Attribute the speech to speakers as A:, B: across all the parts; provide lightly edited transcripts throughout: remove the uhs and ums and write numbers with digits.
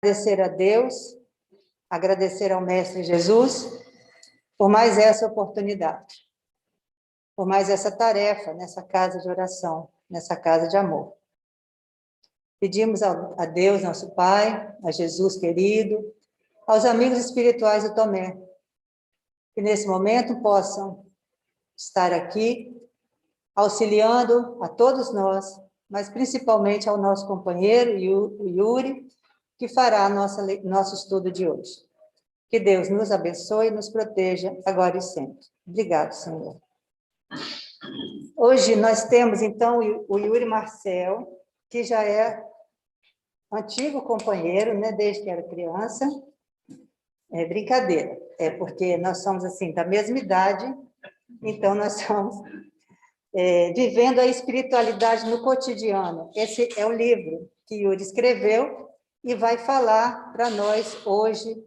A: Agradecer a Deus, agradecer ao Mestre Jesus por mais essa oportunidade, por mais essa tarefa nessa casa de oração, nessa casa de amor. Pedimos a Deus, nosso Pai, a Jesus querido, aos amigos espirituais do Tomé, que nesse momento possam estar aqui, auxiliando a todos nós, mas principalmente ao nosso companheiro, o Yuri, que fará nosso estudo de hoje. Que Deus nos abençoe e nos proteja agora e sempre. Obrigado, Senhor. Hoje nós temos, então, o Yuri Marcel, que já é antigo companheiro, né, desde que era criança. É brincadeira, é porque nós somos, assim, da mesma idade, então nós somos vivendo a espiritualidade no cotidiano. Esse é o livro que Yuri escreveu e vai falar para nós hoje,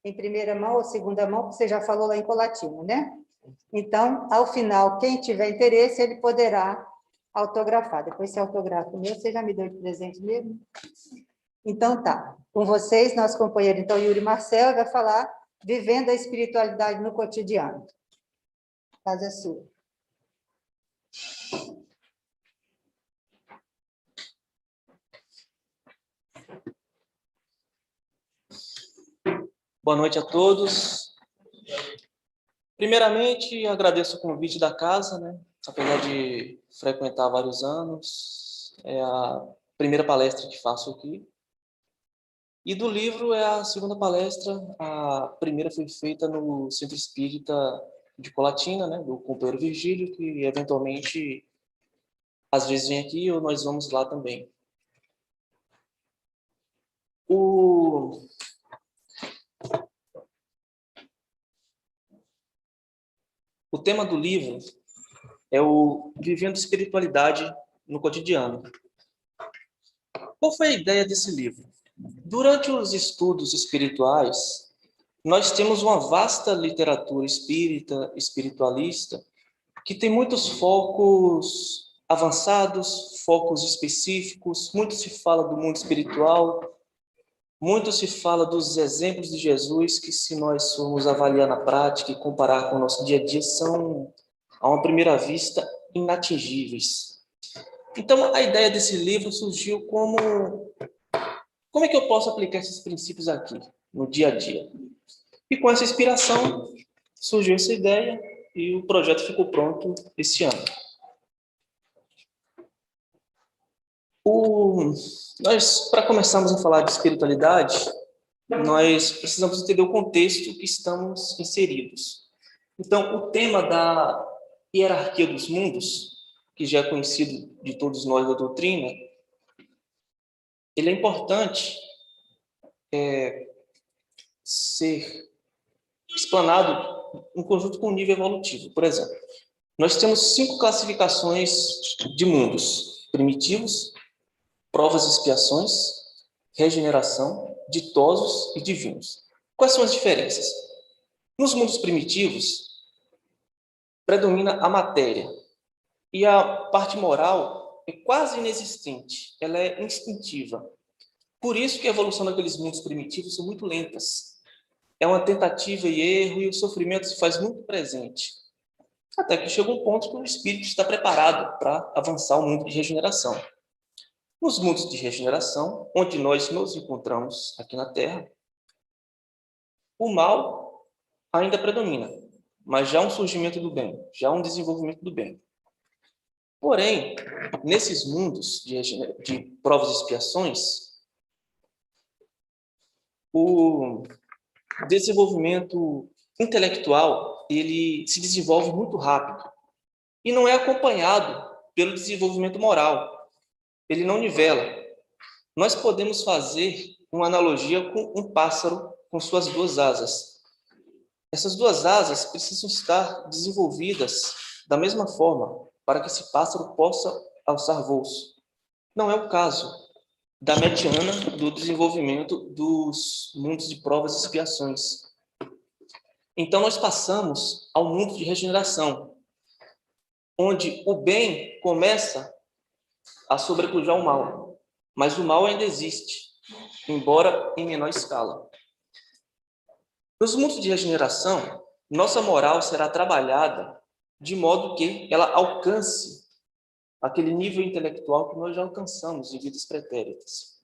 A: em primeira mão ou segunda mão, porque você já falou lá em Colatina, né? Então, ao final, quem tiver interesse, ele poderá autografar. Depois, se autografa o meu, você já me deu de presente mesmo? Então, tá. Com vocês, nosso companheiro, então, Yuri Marcel, vai falar Vivendo a Espiritualidade no Cotidiano. A casa é sua.
B: Boa noite a todos. Primeiramente, agradeço o convite da casa, né? Apesar de frequentar há vários anos, é a primeira palestra que faço aqui. E do livro é a segunda palestra. A primeira foi feita no Centro Espírita de Colatina, né? Do companheiro Virgílio, que eventualmente às vezes vem aqui ou nós vamos lá também. O tema do livro é o Vivendo Espiritualidade no Cotidiano. Qual foi a ideia desse livro? Durante os estudos espirituais, nós temos uma vasta literatura espírita, espiritualista, que tem muitos focos avançados, focos específicos, muito se fala do mundo espiritual, muito se fala dos exemplos de Jesus, que se nós formos avaliar na prática e comparar com o nosso dia a dia, são, a uma primeira vista, inatingíveis. Então, a ideia desse livro surgiu como é que eu posso aplicar esses princípios aqui, no dia a dia? E com essa inspiração, surgiu essa ideia e o projeto ficou pronto esse ano. Nós, para começarmos a falar de espiritualidade, nós precisamos entender o contexto que estamos inseridos. Então, o tema da hierarquia dos mundos, que já é conhecido de todos nós da doutrina, ele é importante ser explanado em conjunto com o nível evolutivo. Por exemplo, nós temos 5 classificações de mundos: primitivos, provas e expiações, regeneração, ditosos e divinos. Quais são as diferenças? Nos mundos primitivos, predomina a matéria, e a parte moral é quase inexistente, ela é instintiva. Por isso que a evolução daqueles mundos primitivos são muito lentas. É uma tentativa e erro, e o sofrimento se faz muito presente. Até que chega um ponto que o espírito está preparado para avançar ao mundo de regeneração. Nos mundos de regeneração, onde nós nos encontramos aqui na Terra, o mal ainda predomina, mas já há um surgimento do bem, já há um desenvolvimento do bem. Porém, nesses mundos de provas e expiações, o desenvolvimento intelectual ele se desenvolve muito rápido e não é acompanhado pelo desenvolvimento moral. Ele não nivela. Nós podemos fazer uma analogia com um pássaro com suas 2 asas. Essas 2 asas precisam estar desenvolvidas da mesma forma para que esse pássaro possa alçar voos. Não é o caso da mediana do desenvolvimento dos mundos de provas e expiações. Então, nós passamos ao mundo de regeneração, onde o bem começa a sobrepujar o mal, mas o mal ainda existe. embora em menor escala. Nos mundos de regeneração, nossa moral será trabalhada de modo que ela alcance aquele nível intelectual que nós já alcançamos em vidas pretéritas.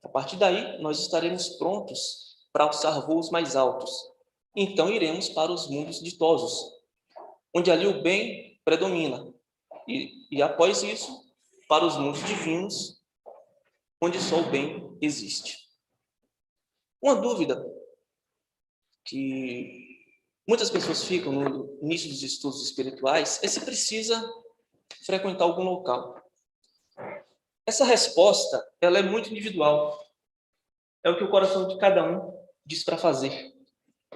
B: A partir daí, nós estaremos prontos para alçar voos mais altos. Então, iremos para os mundos ditosos, onde ali o bem predomina. E após isso, para os mundos divinos, onde só o bem existe. Uma dúvida que muitas pessoas ficam no início dos estudos espirituais é se precisa frequentar algum local. Essa resposta, ela é muito individual. É o que o coração de cada um diz para fazer.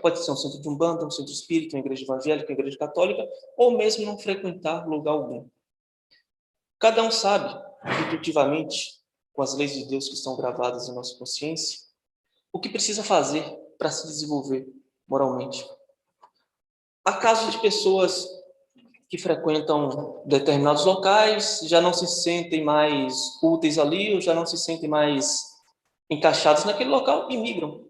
B: Pode ser um centro de umbanda, um centro espírita, uma igreja evangélica, uma igreja católica, ou mesmo não frequentar lugar algum. Cada um sabe, intuitivamente, com as leis de Deus que estão gravadas em nossa consciência, o que precisa fazer para se desenvolver moralmente. Há casos de pessoas que frequentam determinados locais, já não se sentem mais úteis ali, ou já não se sentem mais encaixados naquele local e migram.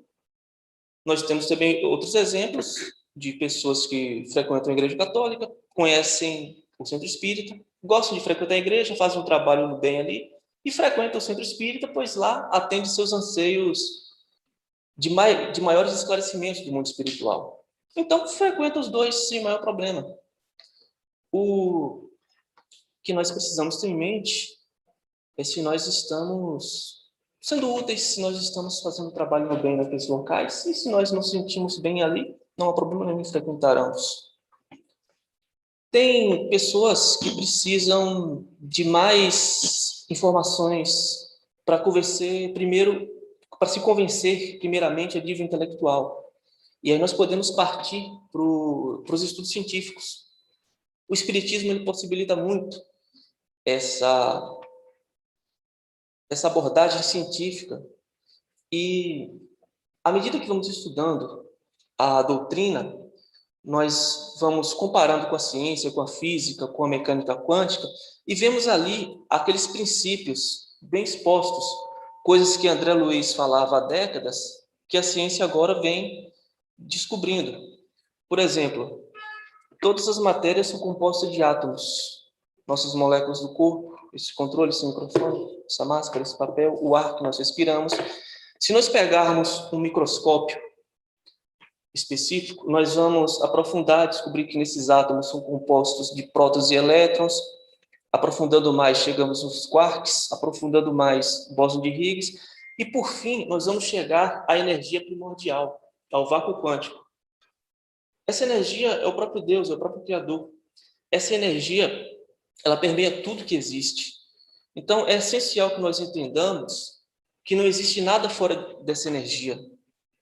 B: Nós temos também outros exemplos de pessoas que frequentam a igreja católica, conhecem o centro espírita, gostam de frequentar a igreja, fazem um trabalho no bem ali e frequentam o centro espírita, pois lá atende seus anseios de maiores esclarecimentos do mundo espiritual. Então, frequenta os dois sem maior problema. O que nós precisamos ter em mente é se nós estamos sendo úteis, se nós estamos fazendo trabalho no bem naqueles locais, e se nós nos sentimos bem ali, não há problema nenhum em frequentar ambos. Tem pessoas que precisam de mais informações para se convencer primeiramente a nível intelectual. E aí nós podemos partir para os estudos científicos. O espiritismo ele possibilita muito essa abordagem científica. E, à medida que vamos estudando a doutrina, nós vamos comparando com a ciência, com a física, com a mecânica quântica, e vemos ali aqueles princípios bem expostos, coisas que André Luiz falava há décadas, que a ciência agora vem descobrindo. Por exemplo, todas as matérias são compostas de átomos. Nossas moléculas do corpo, esse controle, esse microfone, essa máscara, esse papel, o ar que nós respiramos. Se nós pegarmos um microscópio específico, nós vamos aprofundar, descobrir que nesses átomos são compostos de prótons e elétrons. Aprofundando mais, chegamos nos quarks, aprofundando mais, bóson de Higgs, e por fim, nós vamos chegar à energia primordial, ao vácuo quântico. Essa energia é o próprio Deus, é o próprio Criador. Essa energia, ela permeia tudo que existe. Então, é essencial que nós entendamos que não existe nada fora dessa energia.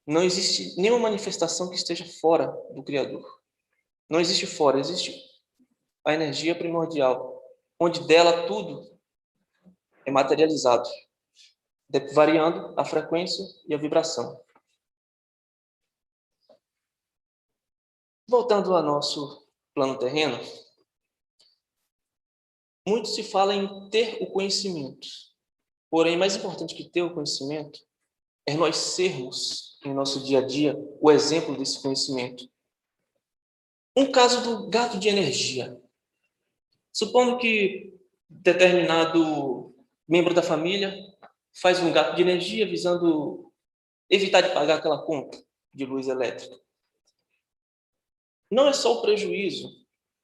B: Não existe nenhuma manifestação que esteja fora do Criador. Não existe fora, existe a energia primordial, onde dela tudo é materializado, variando a frequência e a vibração. Voltando ao nosso plano terreno, muito se fala em ter o conhecimento. Porém, mais importante que ter o conhecimento é nós sermos, em nosso dia a dia, o exemplo desse conhecimento. Um caso do gato de energia. Supondo que determinado membro da família faz um gato de energia visando evitar de pagar aquela conta de luz elétrica. Não é só o prejuízo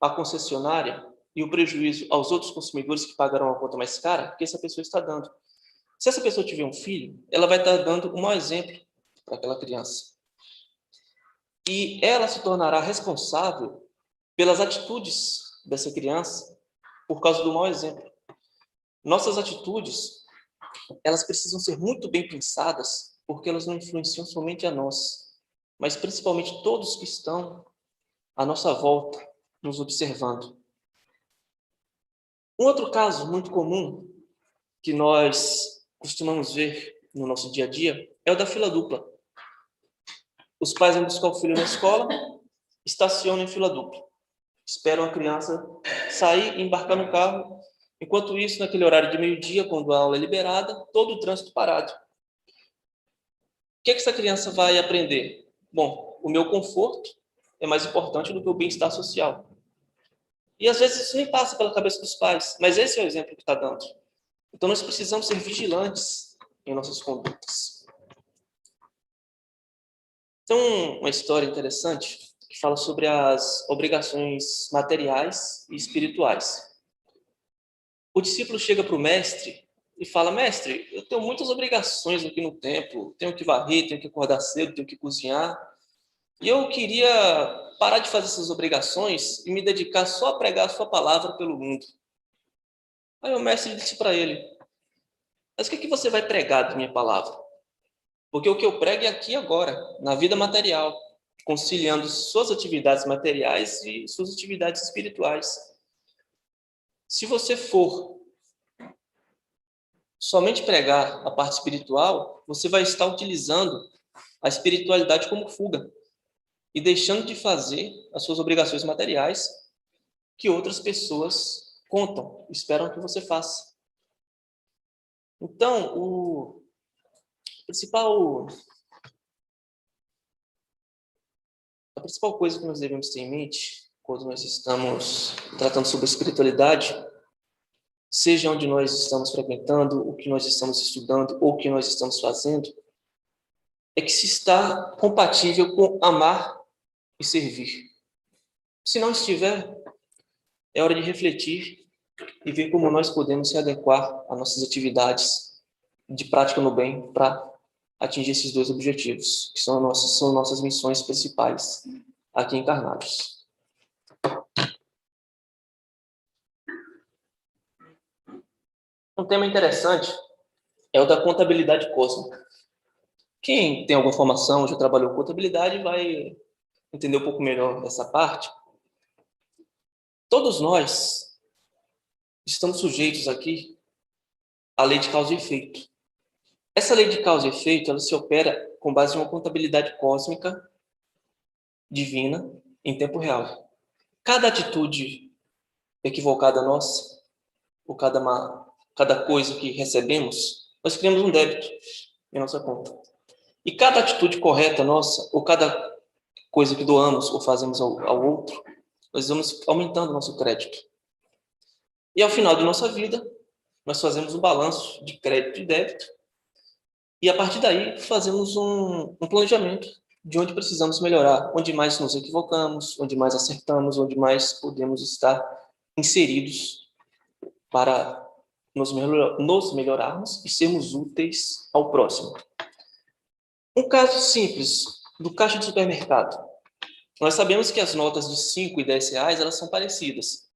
B: à concessionária e o prejuízo aos outros consumidores que pagarão a conta mais cara que essa pessoa está dando. Se essa pessoa tiver um filho, ela vai estar dando um mau exemplo para aquela criança. E ela se tornará responsável pelas atitudes dessa criança por causa do mau exemplo. Nossas atitudes, elas precisam ser muito bem pensadas, porque elas não influenciam somente a nós, mas principalmente todos que estão à nossa volta, nos observando. Um outro caso muito comum que nós costumamos ver no nosso dia a dia é o da fila dupla. Os pais vão buscar o filho na escola, estacionam em fila dupla. Esperam a criança sair e embarcar no carro. Enquanto isso, naquele horário de meio-dia, quando a aula é liberada, todo o trânsito parado. que é que essa criança vai aprender? Bom, o meu conforto é mais importante do que o bem-estar social. E às vezes isso nem passa pela cabeça dos pais, mas esse é o exemplo que está dando. Então nós precisamos ser vigilantes em nossas condutas. Então, uma história interessante que fala sobre as obrigações materiais e espirituais. O discípulo chega para o mestre e fala: mestre, eu tenho muitas obrigações aqui no templo, tenho que varrer, tenho que acordar cedo, tenho que cozinhar, e eu queria parar de fazer essas obrigações e me dedicar só a pregar a sua palavra pelo mundo. Aí o mestre disse para ele: mas o que você vai pregar da minha palavra? Porque o que eu prego é aqui e agora, na vida material, conciliando suas atividades materiais e suas atividades espirituais. Se você for somente pregar a parte espiritual, você vai estar utilizando a espiritualidade como fuga e deixando de fazer as suas obrigações materiais que outras pessoas contam, esperam que você faça. Então, a principal coisa que nós devemos ter em mente quando nós estamos tratando sobre espiritualidade, seja onde nós estamos frequentando, o que nós estamos estudando ou o que nós estamos fazendo, é que se está compatível com amar e servir. Se não estiver, é hora de refletir e ver como nós podemos se adequar às nossas atividades de prática no bem para atingir esses dois objetivos, que são nossas missões principais aqui encarnados. Um tema interessante é o da contabilidade cósmica. Quem tem alguma formação, já trabalhou com contabilidade, vai entender um pouco melhor essa parte. Todos nós estamos sujeitos aqui à lei de causa e efeito. Essa lei de causa e efeito, ela se opera com base em uma contabilidade cósmica divina em tempo real. Cada atitude equivocada nossa, ou cada coisa que recebemos, nós criamos um débito em nossa conta. E cada atitude correta nossa, ou cada coisa que doamos ou fazemos ao outro, nós vamos aumentando o nosso crédito. E ao final de nossa vida, nós fazemos um balanço de crédito e débito, e a partir daí fazemos um planejamento de onde precisamos melhorar, onde mais nos equivocamos, onde mais acertamos, onde mais podemos estar inseridos para nos melhorarmos e sermos úteis ao próximo. Um caso simples do caixa de supermercado. Nós sabemos que as notas de 5 e 10 reais, elas são parecidas.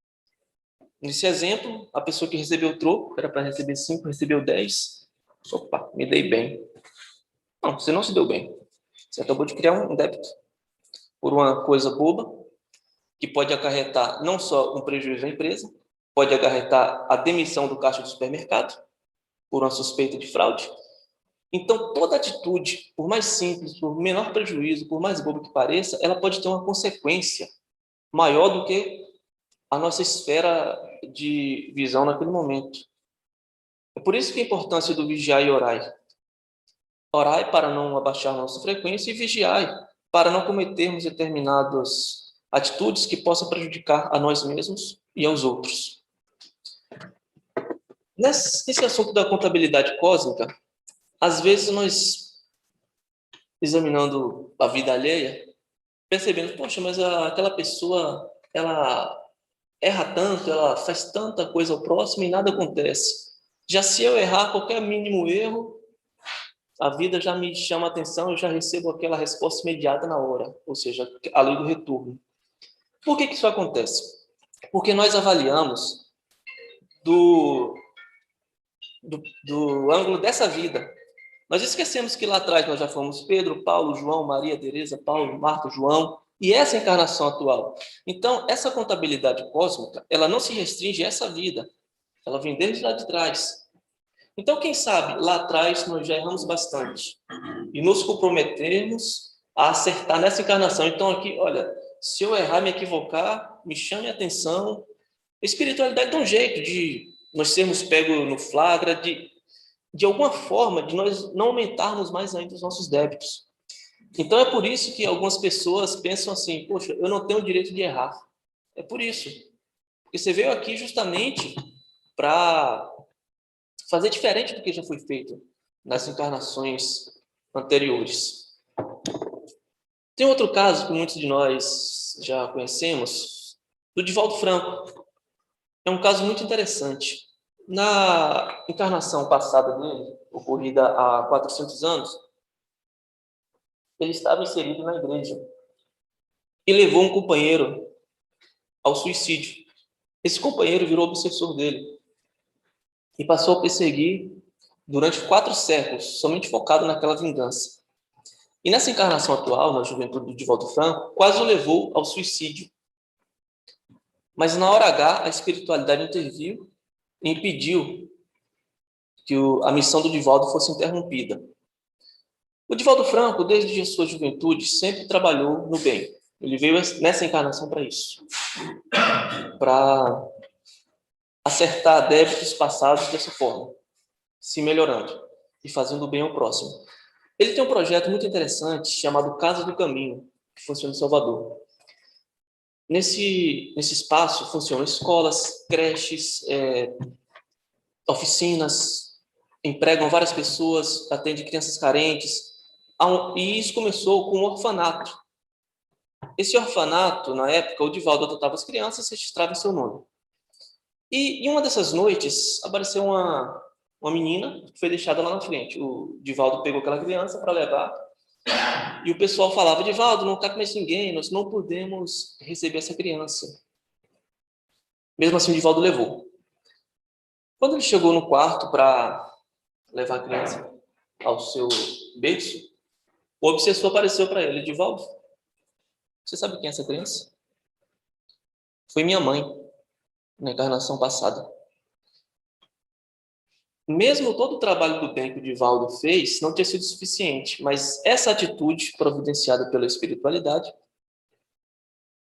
B: Nesse exemplo, a pessoa que recebeu o troco, era para receber 5, recebeu 10. Opa, me dei bem. Não, você não se deu bem. Você acabou de criar um débito por uma coisa boba, que pode acarretar não só um prejuízo à empresa, pode acarretar a demissão do caixa do supermercado, por uma suspeita de fraude. Então, toda atitude, por mais simples, por menor prejuízo, por mais boba que pareça, ela pode ter uma consequência maior do que a nossa esfera de visão naquele momento. É por isso que a importância do vigiar e orar. Orai para não abaixar nossa frequência e vigiai para não cometermos determinadas atitudes que possam prejudicar a nós mesmos e aos outros. Nesse assunto da contabilidade cósmica, às vezes nós, examinando a vida alheia, percebemos, poxa, mas aquela pessoa, ela erra tanto, ela faz tanta coisa ao próximo e nada acontece. Já se eu errar qualquer mínimo erro, a vida já me chama a atenção, eu já recebo aquela resposta imediata na hora, ou seja, a lei do retorno. Por que isso acontece? Porque nós avaliamos do ângulo dessa vida. Nós esquecemos que lá atrás nós já fomos Pedro, Paulo, João, Maria, Teresa, Paulo, Marta, João, e essa encarnação atual. Então, essa contabilidade cósmica, ela não se restringe a essa vida, ela vem desde lá de trás. Então, quem sabe, lá atrás nós já erramos bastante e nos comprometemos a acertar nessa encarnação. Então, aqui, olha, se eu errar, me equivocar, me chame a atenção. A espiritualidade dá um jeito de nós sermos pegos no flagra, de de alguma forma, de nós não aumentarmos mais ainda os nossos débitos. Então, é por isso que algumas pessoas pensam assim, poxa, eu não tenho o direito de errar. É por isso. Porque você veio aqui justamente para fazer diferente do que já foi feito nas encarnações anteriores. Tem outro caso que muitos de nós já conhecemos, do Divaldo Franco. É um caso muito interessante. Na encarnação passada dele, ocorrida há 400 anos, ele estava inserido na igreja e levou um companheiro ao suicídio. Esse companheiro virou obsessor dele e passou a perseguir durante 4 séculos, somente focado naquela vingança. E nessa encarnação atual, na juventude do Divaldo Franco, quase o levou ao suicídio. Mas na hora H, a espiritualidade interviu e impediu que a missão do Divaldo fosse interrompida. O Divaldo Franco, desde a sua juventude, sempre trabalhou no bem. Ele veio nessa encarnação para isso. Para acertar débitos passados dessa forma, se melhorando e fazendo o bem ao próximo. Ele tem um projeto muito interessante chamado Casa do Caminho, que funciona em Salvador. Nesse espaço funcionam escolas, creches, oficinas, empregam várias pessoas, atendem crianças carentes. E isso começou com um orfanato. Esse orfanato, na época, o Divaldo adotava as crianças e registrava em seu nome. E em uma dessas noites, apareceu uma menina que foi deixada lá na frente. O Divaldo pegou aquela criança para levar e o pessoal falava, Divaldo, não está com mais ninguém, nós não podemos receber essa criança. Mesmo assim, o Divaldo levou. Quando ele chegou no quarto para levar a criança ao seu berço, o obsessor apareceu para ele, Divaldo, você sabe quem é essa criança? Foi minha mãe, na encarnação passada. Mesmo todo o trabalho do bem que o Divaldo fez não tinha sido suficiente, mas essa atitude providenciada pela espiritualidade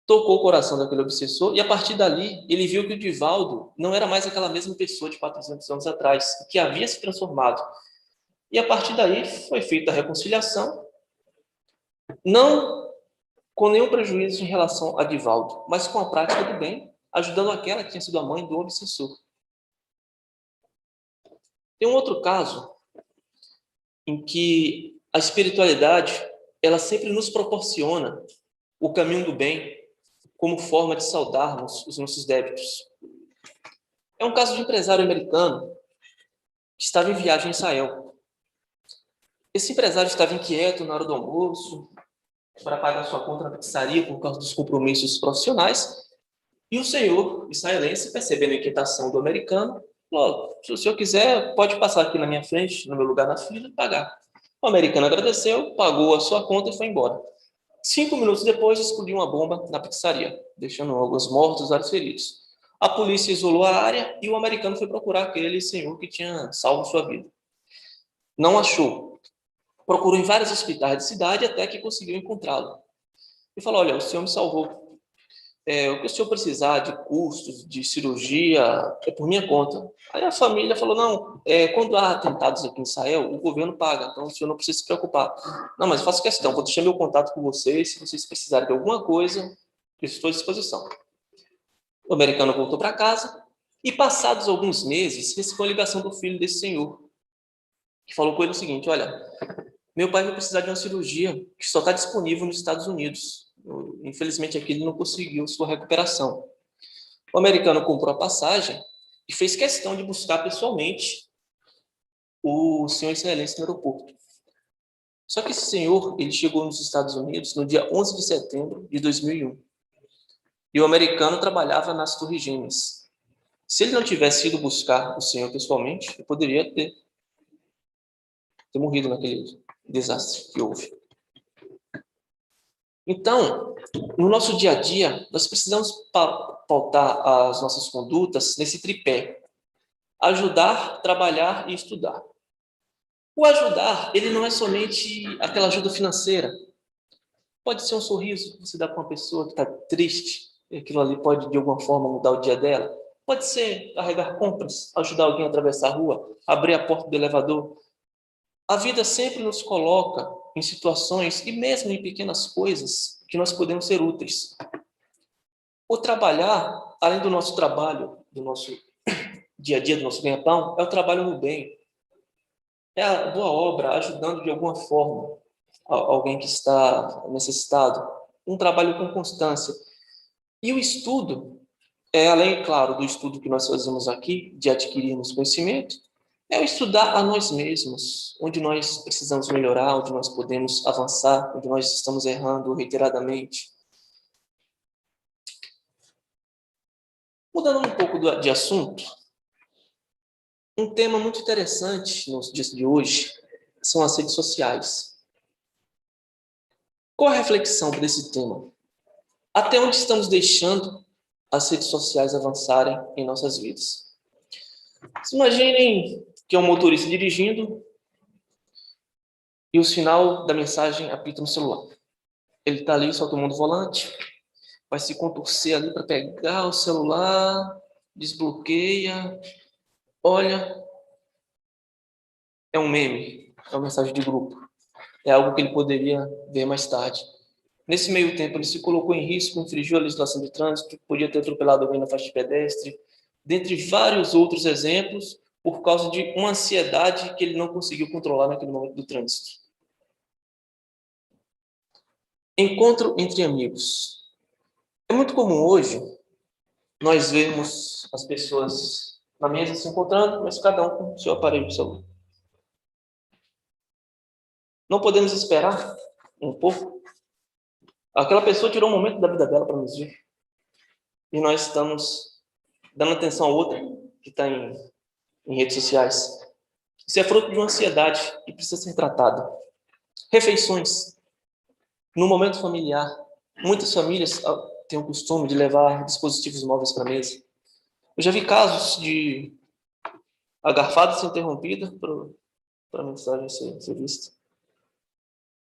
B: tocou o coração daquele obsessor e a partir dali ele viu que o Divaldo não era mais aquela mesma pessoa de 400 anos atrás, que havia se transformado. E a partir daí foi feita a reconciliação, não com nenhum prejuízo em relação a Divaldo, mas com a prática do bem, ajudando aquela que tinha sido a mãe do obsessor. Tem um outro caso em que a espiritualidade ela sempre nos proporciona o caminho do bem como forma de saldarmos os nossos débitos. É um caso de um empresário americano que estava em viagem em Israel. Esse empresário estava inquieto na hora do almoço para pagar sua conta na pizzaria por causa dos compromissos profissionais e o senhor israelense, percebendo a inquietação do americano, falou, se o senhor quiser, pode passar aqui na minha frente, no meu lugar na fila, e pagar. O americano agradeceu, pagou a sua conta e foi embora. 5 minutos depois, explodiu uma bomba na pizzaria, deixando alguns mortos, vários feridos. A polícia isolou a área e o americano foi procurar aquele senhor que tinha salvo sua vida. Não achou. Procurou em vários hospitais da cidade até que conseguiu encontrá-lo. E falou, olha, o senhor me salvou. O que o senhor precisar de custos, de cirurgia, é por minha conta. Aí a família falou, não, quando há atentados aqui em Israel, o governo paga, então o senhor não precisa se preocupar. Não, mas faço questão, vou deixar meu contato com vocês, se vocês precisarem de alguma coisa, eu estou à disposição. O americano voltou para casa e, passados alguns meses, recebeu a ligação do filho desse senhor, que falou com ele o seguinte, olha, meu pai vai precisar de uma cirurgia que só está disponível nos Estados Unidos. Infelizmente, aqui ele não conseguiu sua recuperação. O americano comprou a passagem e fez questão de buscar pessoalmente o senhor israelense no aeroporto. Só que esse senhor, ele chegou nos Estados Unidos no dia 11 de setembro de 2001. E o americano trabalhava nas Torres Gêmeas. Se ele não tivesse ido buscar o senhor pessoalmente, ele poderia ter morrido naquele desastre que houve. Então, no nosso dia a dia, nós precisamos pautar as nossas condutas nesse tripé. Ajudar, trabalhar e estudar. O ajudar, ele não é somente aquela ajuda financeira. Pode ser um sorriso que você dá para uma pessoa que está triste, e aquilo ali pode, de alguma forma, mudar o dia dela. Pode ser carregar compras, ajudar alguém a atravessar a rua, abrir a porta do elevador. A vida sempre nos coloca em situações, e mesmo em pequenas coisas, que nós podemos ser úteis. O trabalhar, além do nosso trabalho, do nosso dia a dia, do nosso ganha-pão, é o trabalho no bem. É a boa obra, ajudando de alguma forma alguém que está necessitado. Um trabalho com constância. E o estudo, além, claro, do estudo que nós fazemos aqui, de adquirirmos conhecimento, é o estudar a nós mesmos, onde nós precisamos melhorar, onde nós podemos avançar, onde nós estamos errando reiteradamente. Mudando um pouco de assunto, um tema muito interessante nos dias de hoje são as redes sociais. Qual a reflexão desse tema? Até onde estamos deixando as redes sociais avançarem em nossas vidas? Imaginem que é um motorista dirigindo e o sinal da mensagem apita no celular. Ele está ali só tomando o volante, vai se contorcer ali para pegar o celular, desbloqueia, olha, é um meme, é uma mensagem de grupo. É algo que ele poderia ver mais tarde. Nesse meio tempo, ele se colocou em risco, infringiu a legislação de trânsito, podia ter atropelado alguém na faixa de pedestre, dentre vários outros exemplos, por causa de uma ansiedade que ele não conseguiu controlar naquele momento do trânsito. Encontro entre amigos. É muito comum hoje nós vermos as pessoas na mesa se encontrando, mas cada um com o seu aparelho de celular. Não podemos esperar um pouco. Aquela pessoa tirou um momento da vida dela para nos ver. E nós estamos dando atenção a outra que está em redes sociais. Isso é fruto de uma ansiedade que precisa ser tratada. Refeições. No momento familiar, muitas famílias têm o costume de levar dispositivos móveis para a mesa. Eu já vi casos de a garfada ser interrompida para a mensagem ser vista.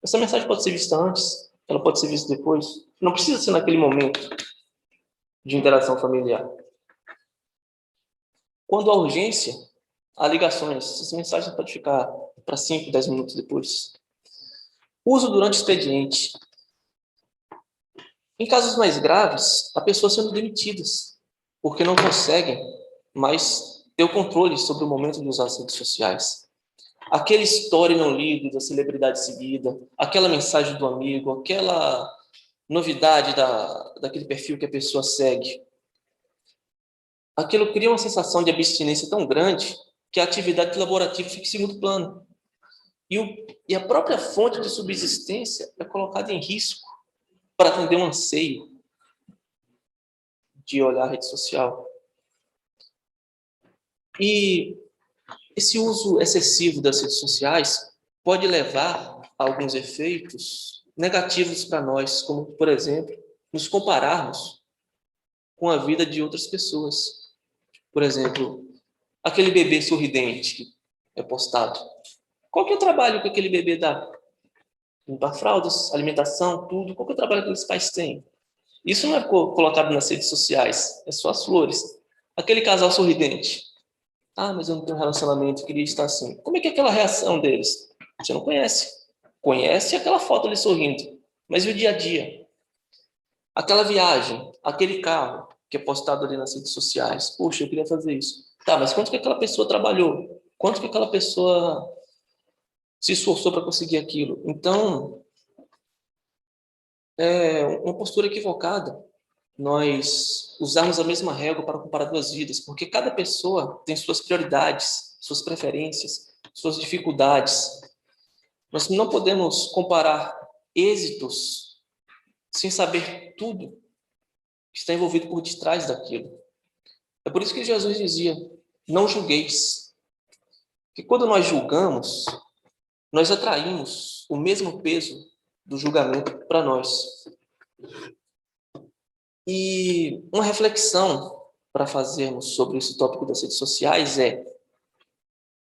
B: Essa mensagem pode ser vista antes, ela pode ser vista depois. Não precisa ser naquele momento de interação familiar. Quando há urgência, há ligações. Essas mensagens podem ficar para 5, 10 minutos depois. Uso durante o expediente. Em casos mais graves, há pessoas sendo demitidas, porque não conseguem mais ter o controle sobre o momento de usar as redes sociais. Aquela história não lida da celebridade seguida, aquela mensagem do amigo, aquela novidade daquele perfil que a pessoa segue. Aquilo cria uma sensação de abstinência tão grande que a atividade laborativa fica em segundo plano. E a própria fonte de subsistência é colocada em risco para atender um anseio de olhar a rede social. E esse uso excessivo das redes sociais pode levar a alguns efeitos negativos para nós, como, por exemplo, nos compararmos com a vida de outras pessoas. Por exemplo, aquele bebê sorridente que é postado. Qual que é o trabalho que aquele bebê dá? Limpar fraldas, alimentação, tudo. Qual que é o trabalho que aqueles pais têm? Isso não é colocado nas redes sociais, é só as flores. Aquele casal sorridente. Ah, mas eu não tenho um relacionamento, queria estar assim. Como é que é aquela reação deles? Você não conhece. Conhece aquela foto ali sorrindo. Mas e o dia a dia? Aquela viagem, aquele carro que é postado ali nas redes sociais. Puxa, eu queria fazer isso. Tá, mas quanto que aquela pessoa trabalhou? Quanto que aquela pessoa se esforçou para conseguir aquilo? Então, é uma postura equivocada nós usarmos a mesma régua para comparar duas vidas, porque cada pessoa tem suas prioridades, suas preferências, suas dificuldades. Nós não podemos comparar êxitos sem saber tudo que está envolvido por detrás daquilo. É por isso que Jesus dizia, não julgueis. Que quando nós julgamos, nós atraímos o mesmo peso do julgamento para nós. E uma reflexão para fazermos sobre esse tópico das redes sociais é: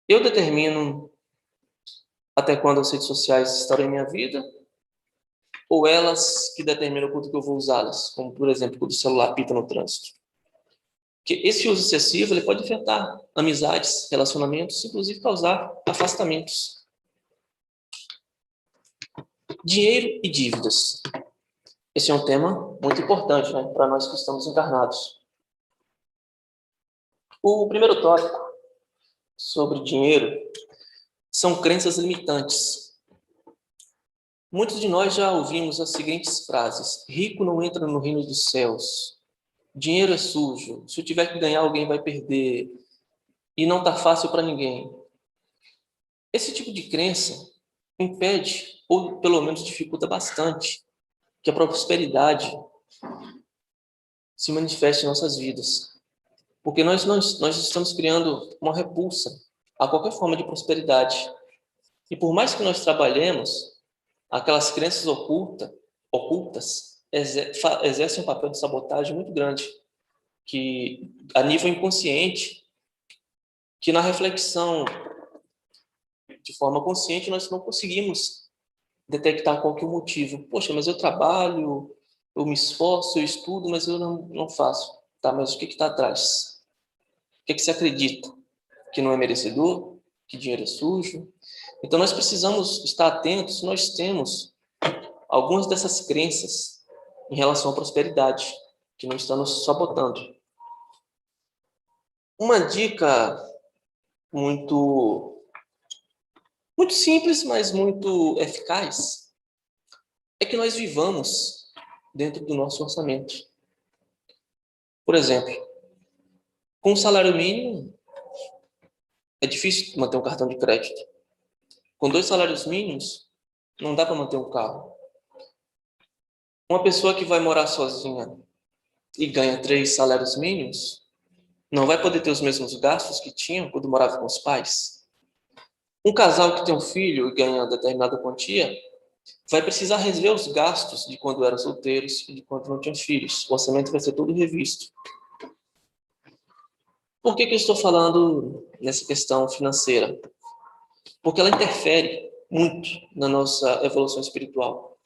B: eu determino até quando as redes sociais estarão em minha vida, ou elas que determinam quanto que eu vou usá-las, como, por exemplo, quando o celular apita no trânsito? que esse uso excessivo ele pode afetar amizades, relacionamentos, inclusive causar afastamentos. Dinheiro e dívidas. Esse é um tema muito importante, né, para nós que estamos encarnados. O primeiro tópico sobre dinheiro são crenças limitantes. Muitos de nós já ouvimos as seguintes frases: rico não entra no reino dos céus, dinheiro é sujo, se eu tiver que ganhar alguém vai perder, e não está fácil para ninguém. Esse tipo de crença impede, ou pelo menos dificulta bastante, que a prosperidade se manifeste em nossas vidas. Porque nós estamos criando uma repulsa a qualquer forma de prosperidade. E por mais que nós trabalhemos, aquelas crenças ocultas exercem um papel de sabotagem muito grande, que a nível inconsciente, que na reflexão de forma consciente nós não conseguimos detectar qual que é o motivo. Poxa, mas eu trabalho, eu me esforço, eu estudo, mas eu não faço. Tá, mas o que está atrás? O que você acredita? Que não é merecedor? Que dinheiro é sujo? Então, nós precisamos estar atentos. Nós temos algumas dessas crenças em relação à prosperidade, que não estão nos sabotando. Uma dica muito simples, mas muito eficaz, é que nós vivamos dentro do nosso orçamento. Por exemplo, com um salário mínimo, é difícil manter um cartão de crédito. Com 2 salários mínimos, não dá para manter um carro. Uma pessoa que vai morar sozinha e ganha 3 salários mínimos, não vai poder ter os mesmos gastos que tinha quando morava com os pais. Um casal que tem um filho e ganha determinada quantia, vai precisar rever os gastos de quando eram solteiros e de quando não tinham filhos. O orçamento vai ser todo revisto. Por que eu estou falando nessa questão financeira? Porque ela interfere muito na nossa evolução espiritual.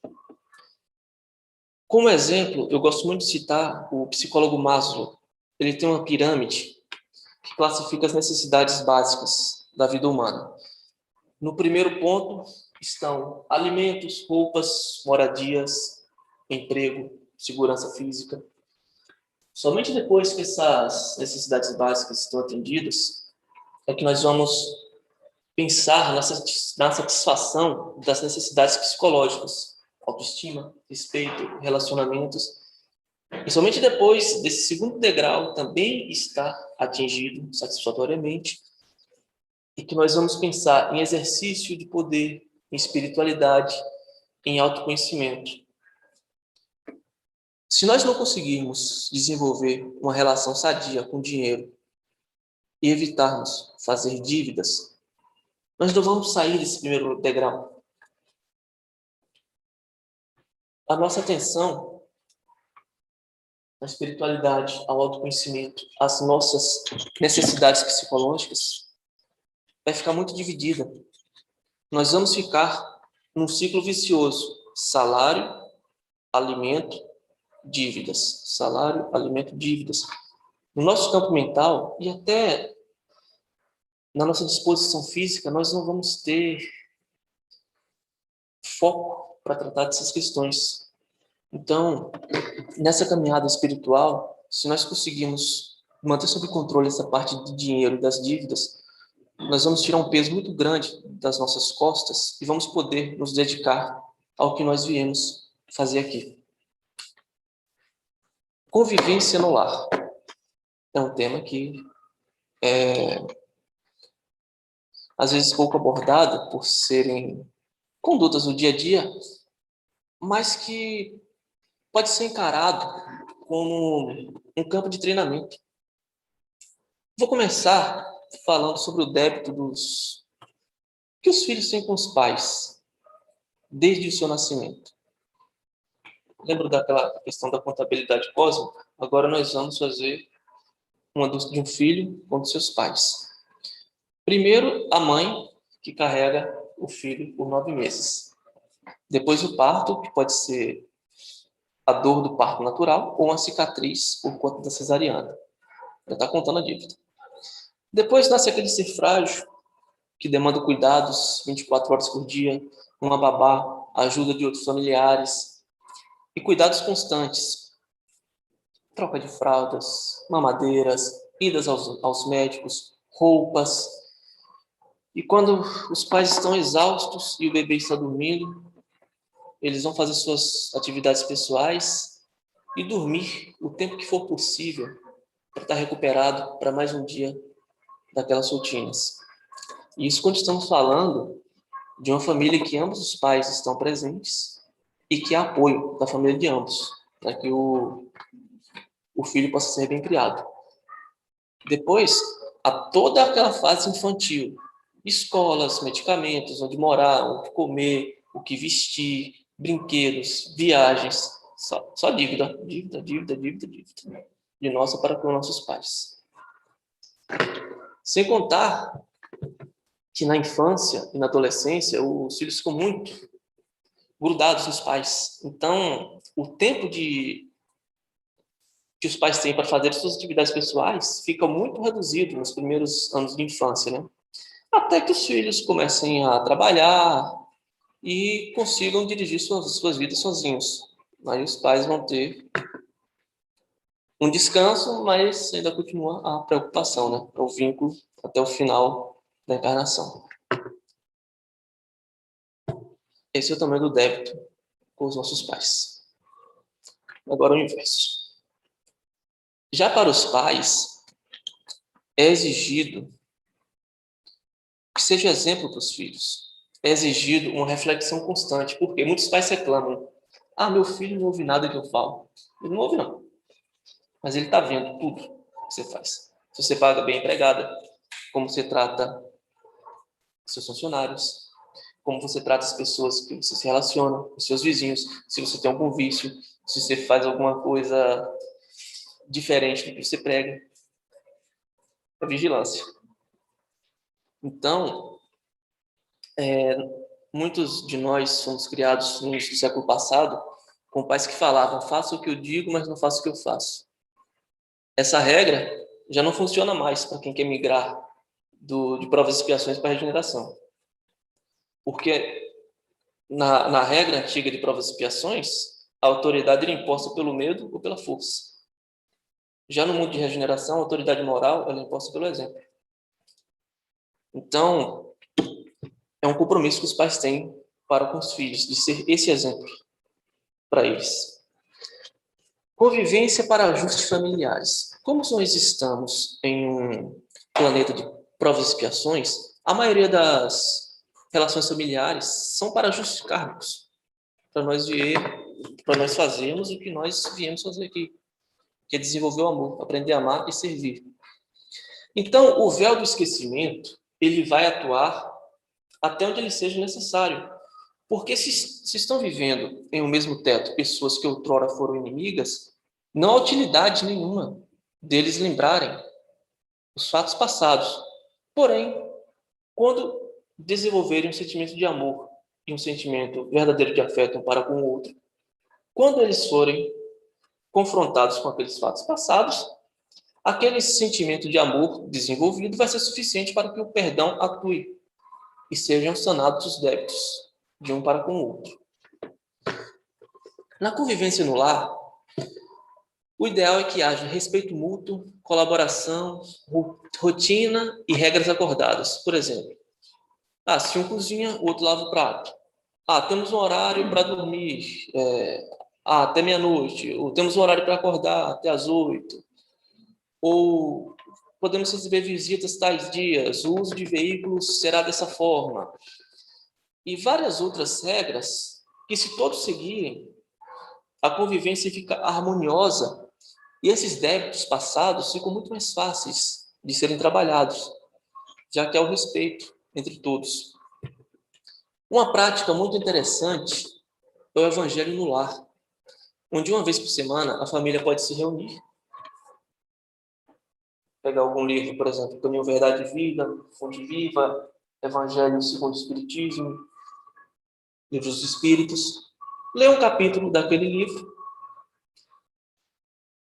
B: Como exemplo, eu gosto muito de citar o psicólogo Maslow. Ele tem uma pirâmide que classifica as necessidades básicas da vida humana. No primeiro ponto estão alimentos, roupas, moradias, emprego, segurança física. Somente depois que essas necessidades básicas estão atendidas, é que nós vamos pensar na satisfação das necessidades psicológicas, autoestima, respeito, relacionamentos. E somente depois desse segundo degrau também está atingido satisfatoriamente, e que nós vamos pensar em exercício de poder, em espiritualidade, em autoconhecimento. Se nós não conseguirmos desenvolver uma relação sadia com o dinheiro e evitarmos fazer dívidas, nós não vamos sair desse primeiro degrau. A nossa atenção à espiritualidade, ao autoconhecimento, às nossas necessidades psicológicas vai ficar muito dividida. Nós vamos ficar num ciclo vicioso: salário, alimento, dívidas. Salário, alimento, dívidas. No nosso campo mental e até na nossa disposição física, nós não vamos ter foco para tratar dessas questões. Então, nessa caminhada espiritual, se nós conseguirmos manter sob controle essa parte de dinheiro e das dívidas, nós vamos tirar um peso muito grande das nossas costas e vamos poder nos dedicar ao que nós viemos fazer aqui. Convivência no lar é um tema que é às vezes pouco abordado por serem condutas do dia a dia, mas que pode ser encarado como um campo de treinamento. Vou começar falando sobre o débito que os filhos têm com os pais desde o seu nascimento. Lembro daquela questão da contabilidade cósmica? Agora nós vamos fazer uma de um filho com os seus pais. Primeiro, a mãe, que carrega o filho por 9 meses. Depois o parto, que pode ser a dor do parto natural ou uma cicatriz por conta da cesariana. Já está contando a dívida. Depois nasce aquele ser frágil, que demanda cuidados 24 horas por dia, uma babá, a ajuda de outros familiares e cuidados constantes. Troca de fraldas, mamadeiras, idas aos médicos, roupas. E quando os pais estão exaustos e o bebê está dormindo, eles vão fazer suas atividades pessoais e dormir o tempo que for possível para estar recuperado para mais um dia daquelas rotinas. E isso quando estamos falando de uma família que ambos os pais estão presentes e que há apoio da família de ambos, para que o filho possa ser bem criado. Depois, há toda aquela fase infantil, escolas, medicamentos, onde morar, onde comer, o que vestir, brinquedos, viagens, só dívida, dívida, dívida, dívida, dívida, de nossa para com nossos pais. Sem contar que na infância e na adolescência os filhos ficam muito grudados nos pais. Então, o tempo que os pais têm para fazer suas atividades pessoais fica muito reduzido nos primeiros anos de infância, né? Até que os filhos comecem a trabalhar e consigam dirigir suas vidas sozinhos. Aí os pais vão ter um descanso, mas ainda continua a preocupação, né? O vínculo até o final da encarnação. Esse é o tamanho do débito com os nossos pais. Agora o inverso. Já para os pais, é exigido que seja exemplo para os filhos. É exigido uma reflexão constante, porque muitos pais reclamam: ah, meu filho não ouve nada que eu falo. Ele não ouve, não. Mas ele está vendo tudo que você faz. Se você paga bem a empregada, como você trata seus funcionários, como você trata as pessoas que você se relaciona, os seus vizinhos, se você tem algum vício, se você faz alguma coisa diferente do que você prega. É vigilância. Então, muitos de nós fomos criados no início do século passado com pais que falavam: faça o que eu digo, mas não faça o que eu faço. Essa regra já não funciona mais para quem quer migrar de provas e expiações para a regeneração. Porque na regra antiga de provas e expiações, a autoridade era imposta pelo medo ou pela força. Já no mundo de regeneração, a autoridade moral ela é imposta pelo exemplo. Então, é um compromisso que os pais têm para com os filhos, de ser esse exemplo para eles. Convivência para ajustes familiares. Como nós estamos em um planeta de provas e expiações, a maioria das relações familiares são para ajustes kármicos, para nós fazermos o que nós viemos fazer aqui, que é desenvolver o amor, aprender a amar e servir. Então, o véu do esquecimento, ele vai atuar até onde ele seja necessário. Porque se estão vivendo em um mesmo teto pessoas que outrora foram inimigas, não há utilidade nenhuma deles lembrarem os fatos passados. Porém, quando desenvolverem um sentimento de amor e um sentimento verdadeiro de afeto um para com o outro, quando eles forem confrontados com aqueles fatos passados, aquele sentimento de amor desenvolvido vai ser suficiente para que o perdão atue e sejam sanados os débitos de um para com o outro. Na convivência no lar, o ideal é que haja respeito mútuo, colaboração, rotina e regras acordadas. Por exemplo, se um cozinha, o outro lava o prato. Temos um horário para dormir até meia-noite. Ou temos um horário para acordar até às 8. Ou podemos receber visitas tais dias. O uso de veículos será dessa forma. E várias outras regras que, se todos seguirem, a convivência fica harmoniosa e esses débitos passados ficam muito mais fáceis de serem trabalhados, já que há o respeito entre todos. Uma prática muito interessante é o Evangelho no lar, onde uma vez por semana a família pode se reunir, pegar algum livro, por exemplo, Caminho, Verdade e Vida, Fonte Viva, Evangelho segundo o Espiritismo, Livros dos Espíritos, ler um capítulo daquele livro,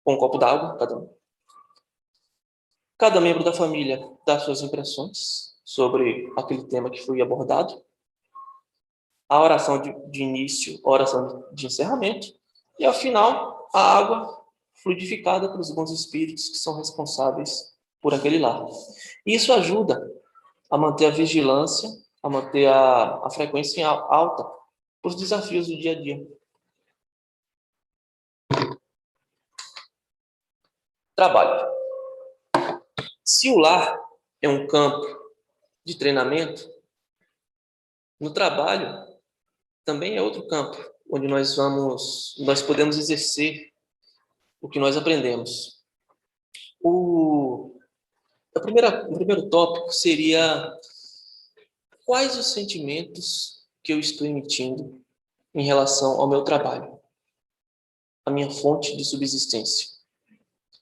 B: com um copo d'água, cada um, Cada membro da família dá suas impressões sobre aquele tema que foi abordado. A oração de início, a oração de encerramento. E, ao final, a água fluidificada pelos bons espíritos que são responsáveis por aquele lar. Isso ajuda a manter a vigilância, a manter a frequência alta para os desafios do dia a dia. Trabalho. Se o lar é um campo de treinamento, no trabalho também é outro campo, onde nós podemos exercer o que nós aprendemos. O primeiro tópico seria quais os sentimentos que eu estou emitindo em relação ao meu trabalho, a minha fonte de subsistência.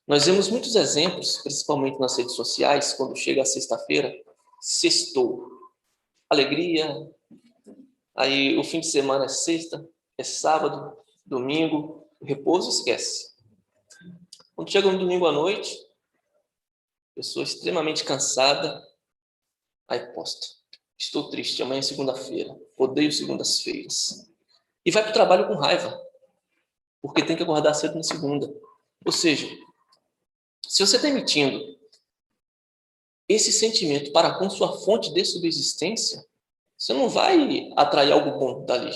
B: Nós vemos muitos exemplos, principalmente nas redes sociais, quando chega a sexta-feira, sextou. Alegria, aí o fim de semana é sexta, é sábado, domingo, o repouso esquece. Quando chega um domingo à noite, pessoa extremamente cansada, aí posta. Estou triste, amanhã é segunda-feira, odeio segundas-feiras. E vai para o trabalho com raiva, porque tem que acordar cedo na segunda. Ou seja, se você está emitindo esse sentimento para com sua fonte de subsistência, você não vai atrair algo bom dali.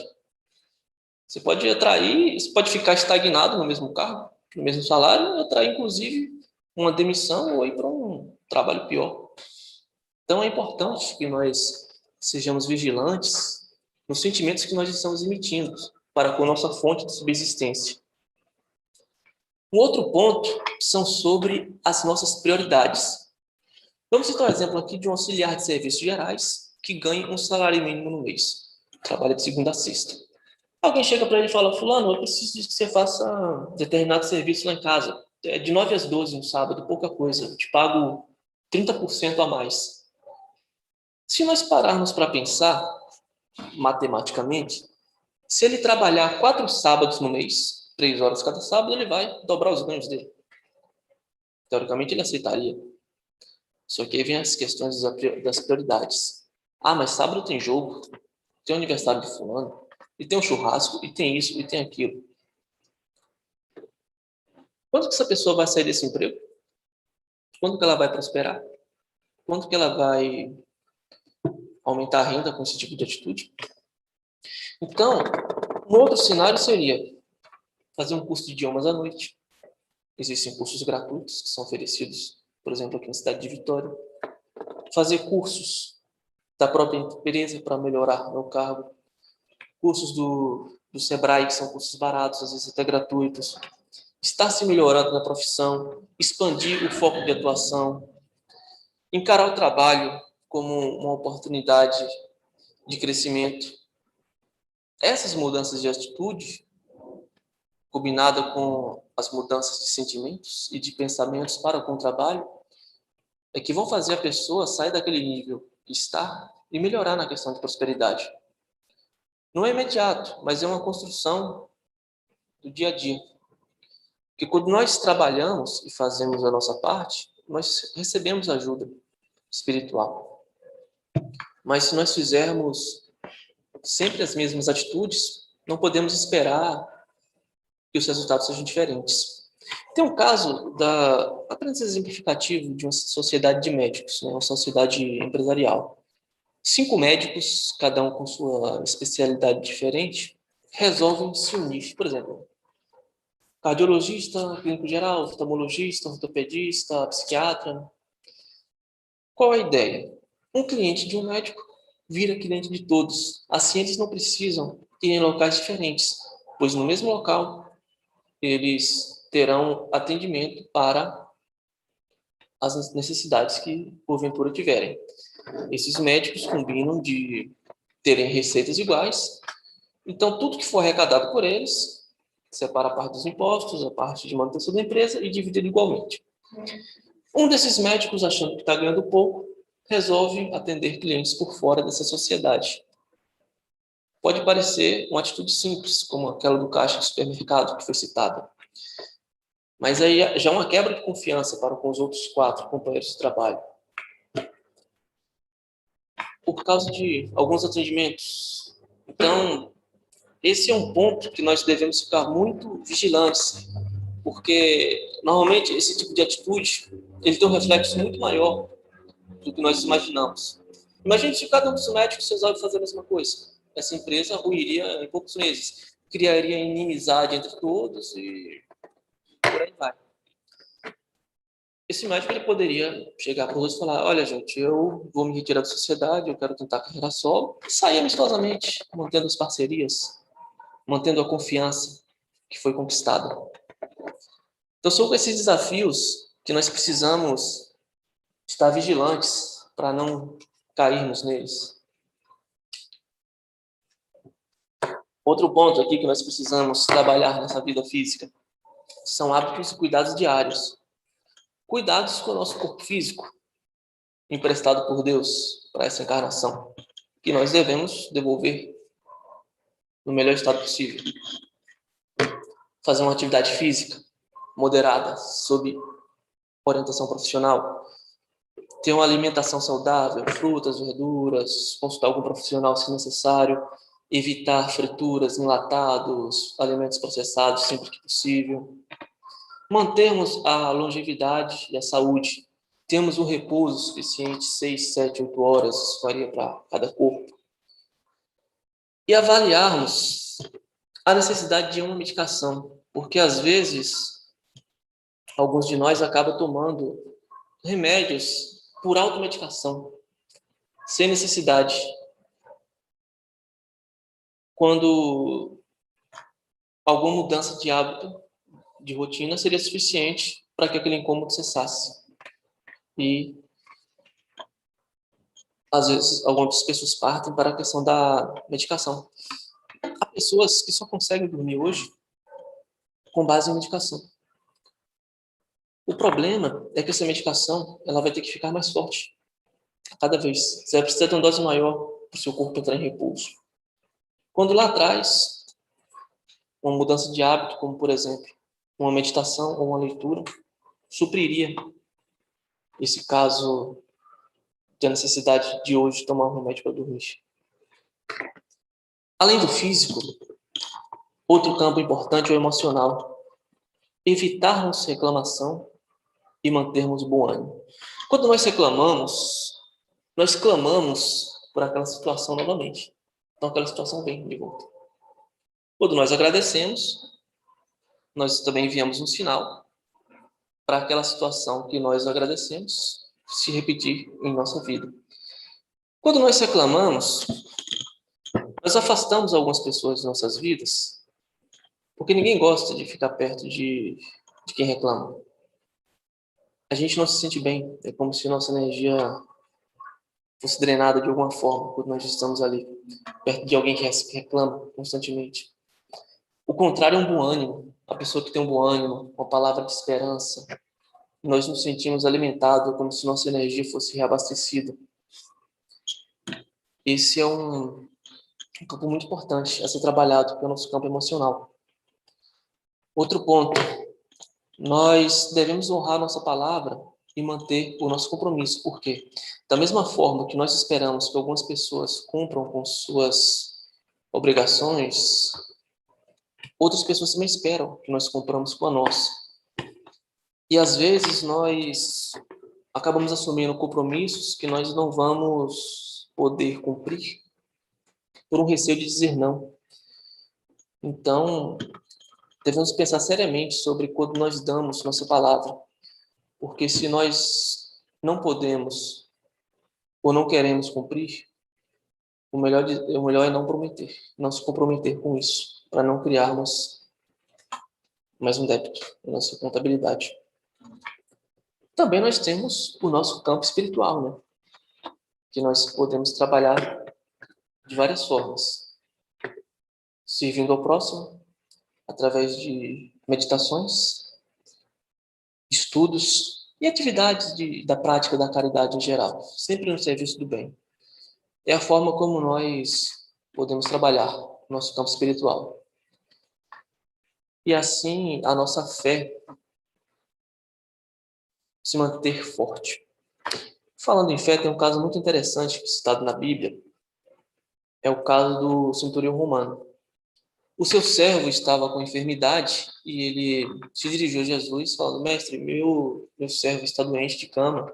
B: Você pode ficar estagnado no mesmo cargo, no mesmo salário, e atrair, inclusive, uma demissão ou ir para um trabalho pior. Então, é importante que nós sejamos vigilantes nos sentimentos que nós estamos emitindo para com a nossa fonte de subsistência. Um outro ponto são sobre as nossas prioridades. Vamos citar um exemplo aqui de um auxiliar de serviços gerais que ganha um salário mínimo no mês. Trabalha de segunda a sexta. Alguém chega para ele e fala: fulano, eu preciso que você faça determinado serviço lá em casa. É de 9 às 12 no sábado, pouca coisa. Eu te pago 30% a mais. Se nós pararmos para pensar, matematicamente, se ele trabalhar 4 sábados no mês, 3 horas cada sábado, ele vai dobrar os ganhos dele. Teoricamente, ele aceitaria. Só que aí vem as questões das prioridades. Ah, mas sábado tem jogo, tem o aniversário de fulano, e tem um churrasco, e tem isso, e tem aquilo. Quando que essa pessoa vai sair desse emprego? Quando que ela vai prosperar? Quando que ela vai aumentar a renda com esse tipo de atitude? Então, um outro cenário seria fazer um curso de idiomas à noite. Existem cursos gratuitos que são oferecidos, por exemplo, aqui na cidade de Vitória. Fazer cursos da própria empresa para melhorar meu cargo. Cursos do Sebrae, que são cursos baratos, às vezes até gratuitos. Estar se melhorando na profissão, expandir o foco de atuação, encarar o trabalho como uma oportunidade de crescimento. Essas mudanças de atitude, combinada com as mudanças de sentimentos e de pensamentos para com o trabalho, é que vão fazer a pessoa sair daquele nível que está e melhorar na questão de prosperidade. Não é imediato, mas é uma construção do dia a dia. Porque quando nós trabalhamos e fazemos a nossa parte, nós recebemos ajuda espiritual. Mas se nós fizermos sempre as mesmas atitudes, não podemos esperar que os resultados sejam diferentes. Tem um caso apenas exemplificativo de uma sociedade de médicos, né, uma sociedade empresarial. 5 médicos, cada um com sua especialidade diferente, resolvem se unir. Por exemplo, cardiologista, clínico geral, oftalmologista, ortopedista, psiquiatra. Qual a ideia? Um cliente de um médico vira cliente de todos. Assim, eles não precisam ir em locais diferentes, pois no mesmo local eles terão atendimento para as necessidades que porventura tiverem. Esses médicos combinam de terem receitas iguais, então tudo que for arrecadado por eles, separa a parte dos impostos, a parte de manutenção da empresa e divide igualmente. Um desses médicos, achando que está ganhando pouco, resolve atender clientes por fora dessa sociedade. Pode parecer uma atitude simples, como aquela do caixa de supermercado que foi citada. Mas aí já é uma quebra de confiança para com os outros 4 companheiros de trabalho. Por causa de alguns atendimentos. Então, esse é um ponto que nós devemos ficar muito vigilantes, porque normalmente esse tipo de atitude ele tem um reflexo muito maior do que nós imaginamos. Imagine se cada um dos médicos resolve fazer a mesma coisa. Essa empresa ruiria em poucos meses, criaria inimizade entre todos e por aí vai. Esse médico ele poderia chegar para os outros e falar: olha, gente, eu vou me retirar da sociedade, eu quero tentar carreira solo, e sair amistosamente, mantendo as parcerias, mantendo a confiança que foi conquistada. Então, são esses desafios que nós precisamos estar vigilantes para não cairmos neles. Outro ponto aqui que nós precisamos trabalhar nessa vida física são hábitos e cuidados diários. Cuidados com o nosso corpo físico, emprestado por Deus para essa encarnação, que nós devemos devolver no melhor estado possível. Fazer uma atividade física moderada, sob orientação profissional. Ter uma alimentação saudável, frutas, verduras, consultar algum profissional se necessário. Evitar frituras, enlatados, alimentos processados sempre que possível. Mantermos a longevidade e a saúde. Temos um repouso suficiente, 6, 7, 8 horas, isso varia para cada corpo. E avaliarmos a necessidade de uma medicação, porque às vezes alguns de nós acabam tomando remédios por automedicação, sem necessidade. Quando alguma mudança de hábito, de rotina, seria suficiente para que aquele incômodo cessasse. E, às vezes, algumas pessoas partem para a questão da medicação. Há pessoas que só conseguem dormir hoje com base em medicação. O problema é que essa medicação ela vai ter que ficar mais forte a cada vez. Você vai precisar de uma dose maior para o seu corpo entrar em repouso. Quando lá atrás, uma mudança de hábito, como, por exemplo, uma meditação ou uma leitura, supriria esse caso de a necessidade de hoje tomar um remédio para dormir. Além do físico, outro campo importante é o emocional. Evitarmos reclamação e mantermos bom ânimo. Quando nós reclamamos, nós clamamos por aquela situação novamente. Então aquela situação vem de volta. Quando nós agradecemos, nós também enviamos um sinal para aquela situação que nós agradecemos se repetir em nossa vida. Quando nós reclamamos, nós afastamos algumas pessoas de nossas vidas, porque ninguém gosta de ficar perto de quem reclama. A gente não se sente bem, é como se nossa energia fosse drenada de alguma forma quando nós estamos ali, perto de alguém que reclama constantemente. O contrário é um bom ânimo. A pessoa que tem um bom ânimo, uma palavra de esperança, nós nos sentimos alimentados, como se nossa energia fosse reabastecida. Esse é um campo muito importante a ser trabalhado, que é o nosso campo emocional. Outro ponto, nós devemos honrar nossa palavra e manter o nosso compromisso. Por quê? Da mesma forma que nós esperamos que algumas pessoas cumpram com suas obrigações, outras pessoas também esperam que nós cumpramos com a nossa. E às vezes nós acabamos assumindo compromissos que nós não vamos poder cumprir por um receio de dizer não. Então, devemos pensar seriamente sobre quando nós damos nossa palavra, porque se nós não podemos ou não queremos cumprir, o melhor é não prometer, não se comprometer com isso, para não criarmos mais um débito na nossa contabilidade. Também nós temos o nosso campo espiritual, né? Que nós podemos trabalhar de várias formas. Servindo ao próximo, através de meditações, estudos e atividades da prática da caridade em geral, sempre no serviço do bem. É a forma como nós podemos trabalhar o nosso campo espiritual. E assim, a nossa fé se manter forte. Falando em fé, tem um caso muito interessante citado na Bíblia. É o caso do centurião romano. O seu servo estava com enfermidade e ele se dirigiu a Jesus falando: Mestre, meu servo está doente de cama.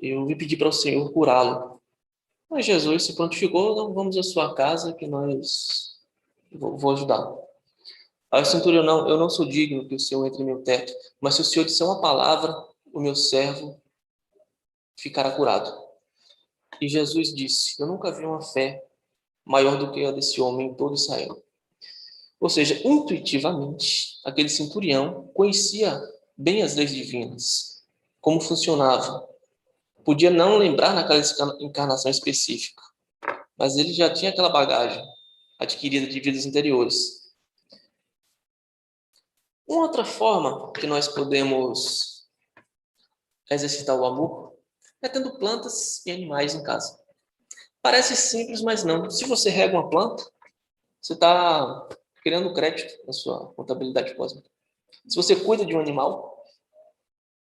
B: Eu vim pedir para o Senhor curá-lo. Mas Jesus se prontificou: não, vamos à sua casa que vou ajudá-lo. Aí o centurião: não, eu não sou digno que o Senhor entre em meu teto, mas se o Senhor disser uma palavra, o meu servo ficará curado. E Jesus disse: eu nunca vi uma fé maior do que a desse homem em todo Israel. Ou seja, intuitivamente, aquele centurião conhecia bem as leis divinas, como funcionava. Podia não lembrar naquela encarnação específica, mas ele já tinha aquela bagagem adquirida de vidas anteriores. Uma outra forma que nós podemos exercitar o amor é tendo plantas e animais em casa. Parece simples, mas não. Se você rega uma planta, você está criando crédito na sua contabilidade cósmica. Se você cuida de um animal,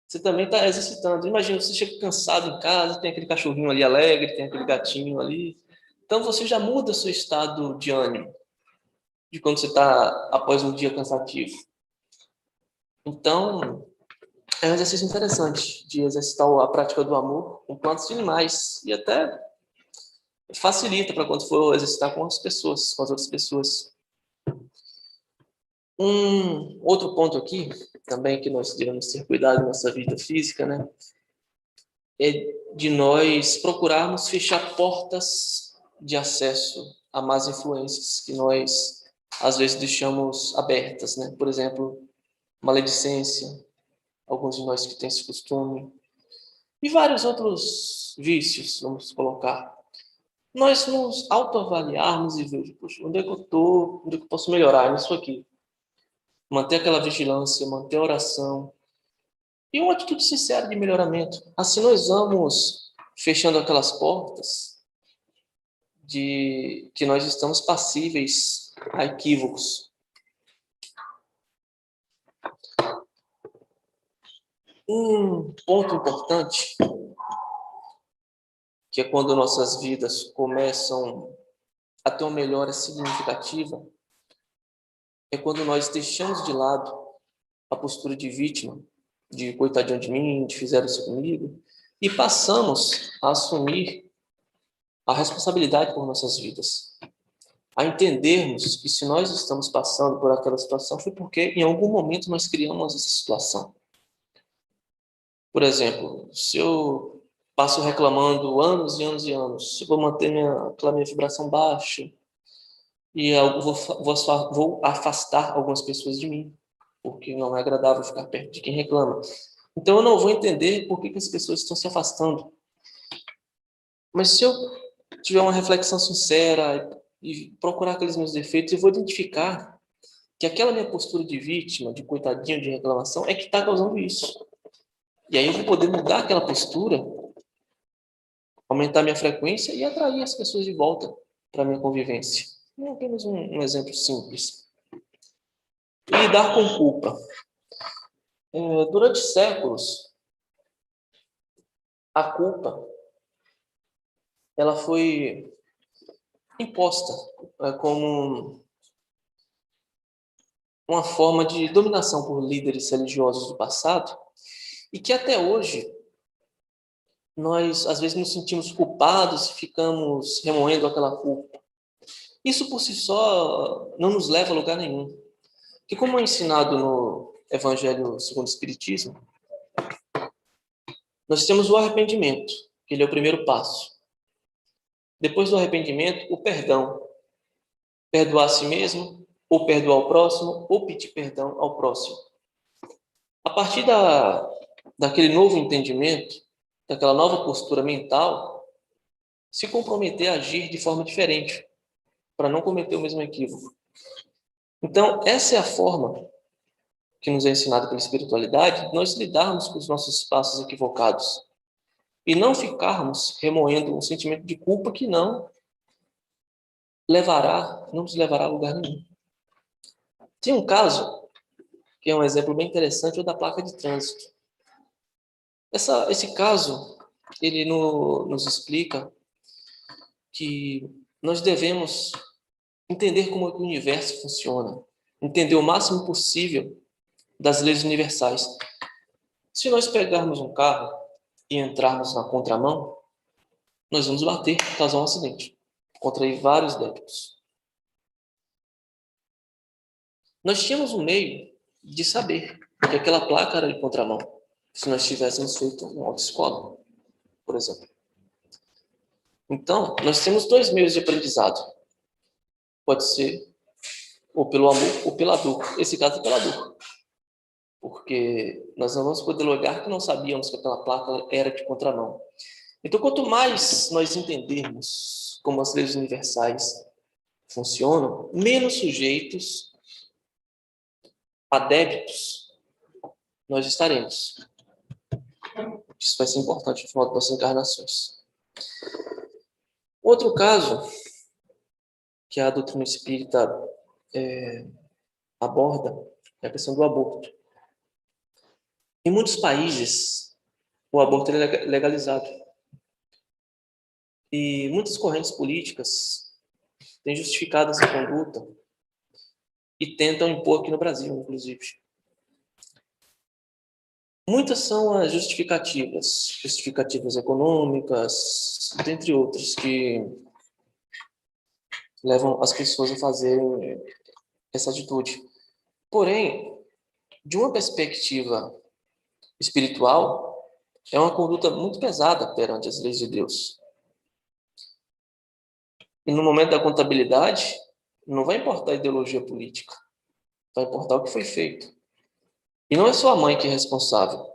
B: você também está exercitando. Imagina, você chega cansado em casa, tem aquele cachorrinho ali alegre, tem aquele gatinho ali. Então você já muda seu estado de ânimo de quando você está após um dia cansativo. Então, é um exercício interessante de exercitar a prática do amor com plantas e animais. E até facilita para quando for exercitar com as pessoas, com as outras pessoas. Um outro ponto aqui, também que nós devemos ter cuidado na nossa vida física, né? É de nós procurarmos fechar portas de acesso a más influências que nós, às vezes, deixamos abertas, né? Por exemplo, maledicência, alguns de nós que têm esse costume, e vários outros vícios, vamos colocar. Nós nos autoavaliarmos e ver, poxa, onde é que eu estou, onde é que eu posso melhorar nisso aqui. Manter aquela vigilância, manter a oração, e uma atitude sincera de melhoramento. Assim nós vamos fechando aquelas portas de que nós estamos passíveis a equívocos. Um ponto importante, que é quando nossas vidas começam a ter uma melhora significativa, é quando nós deixamos de lado a postura de vítima, de coitadinho de mim, de fizeram isso comigo, e passamos a assumir a responsabilidade por nossas vidas. A entendermos que se nós estamos passando por aquela situação foi porque em algum momento nós criamos essa situação. Por exemplo, se eu passo reclamando anos e anos e anos, se eu vou manter aquela minha vibração baixa e eu vou afastar algumas pessoas de mim, porque não é agradável ficar perto de quem reclama. Então eu não vou entender por que as pessoas estão se afastando. Mas se eu tiver uma reflexão sincera e procurar aqueles meus defeitos, eu vou identificar que aquela minha postura de vítima, de coitadinho, de reclamação, é que está causando isso. E aí eu vou poder mudar aquela postura, aumentar minha frequência e atrair as pessoas de volta para a minha convivência. É apenas um exemplo simples. E lidar com culpa. Durante séculos, a culpa ela foi imposta como uma forma de dominação por líderes religiosos do passado e que até hoje nós, às vezes, nos sentimos culpados e ficamos remoendo aquela culpa. Isso, por si só, não nos leva a lugar nenhum. Porque, como é ensinado no Evangelho segundo o Espiritismo, nós temos o arrependimento, que ele é o primeiro passo. Depois do arrependimento, o perdão. Perdoar a si mesmo, ou perdoar o próximo, ou pedir perdão ao próximo. A partir daquele novo entendimento, daquela nova postura mental, se comprometer a agir de forma diferente, para não cometer o mesmo equívoco. Então, essa é a forma que nos é ensinada pela espiritualidade, nós lidarmos com os nossos passos equivocados e não ficarmos remoendo um sentimento de culpa que não nos levará a lugar nenhum. Tem um caso, que é um exemplo bem interessante, o da placa de trânsito. Esse caso, ele nos explica que nós devemos entender como é que o universo funciona, entender o máximo possível das leis universais. Se nós pegarmos um carro e entrarmos na contramão, nós vamos bater, causar um acidente, contrair vários débitos. Nós tínhamos um meio de saber que aquela placa era de contramão, se nós tivéssemos feito uma autoescola, por exemplo. Então, nós temos dois meios de aprendizado. Pode ser ou pelo amor ou pela dor. Esse caso é pela dor. Porque nós não vamos poder alegar que não sabíamos que aquela placa era de contramão. Então, quanto mais nós entendermos como as leis universais funcionam, menos sujeitos a débitos nós estaremos. Isso vai ser importante no final das nossas encarnações. Outro caso que a doutrina espírita aborda é a questão do aborto. Em muitos países, o aborto é legalizado. E muitas correntes políticas têm justificado essa conduta e tentam impor aqui no Brasil, inclusive. Muitas são as justificativas econômicas, dentre outras, que levam as pessoas a fazerem essa atitude. Porém, de uma perspectiva espiritual, é uma conduta muito pesada perante as leis de Deus. E no momento da contabilidade, não vai importar a ideologia política, vai importar o que foi feito. E não é só a mãe que é responsável.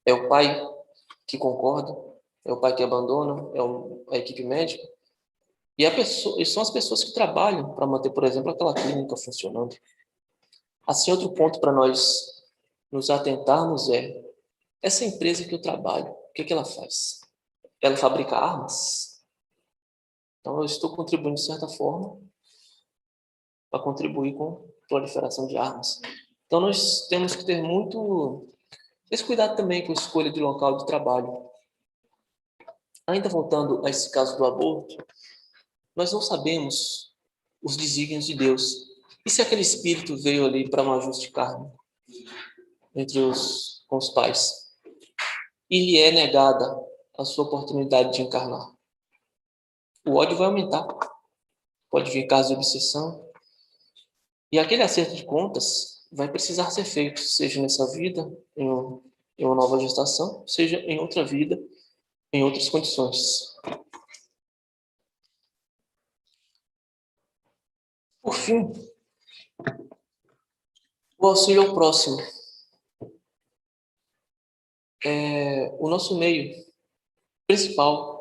B: É o pai que concorda, é o pai que abandona, é a equipe médica. E são as pessoas que trabalham para manter, por exemplo, aquela clínica funcionando. Assim, outro ponto para nós nos atentarmos é: essa empresa que eu trabalho, o que ela faz? Ela fabrica armas? Então, eu estou contribuindo, de certa forma, para contribuir com a proliferação de armas. Então, nós temos que ter esse cuidado também com a escolha de local de trabalho. Ainda voltando a esse caso do aborto, nós não sabemos os desígnios de Deus. E se aquele espírito veio ali para um ajuste kármico com os pais e lhe é negada a sua oportunidade de encarnar? O ódio vai aumentar. Pode vir casos de obsessão. E aquele acerto de contas vai precisar ser feito, seja nessa vida, em uma nova gestação, seja em outra vida, em outras condições. Por fim, o auxílio ao próximo é o nosso meio principal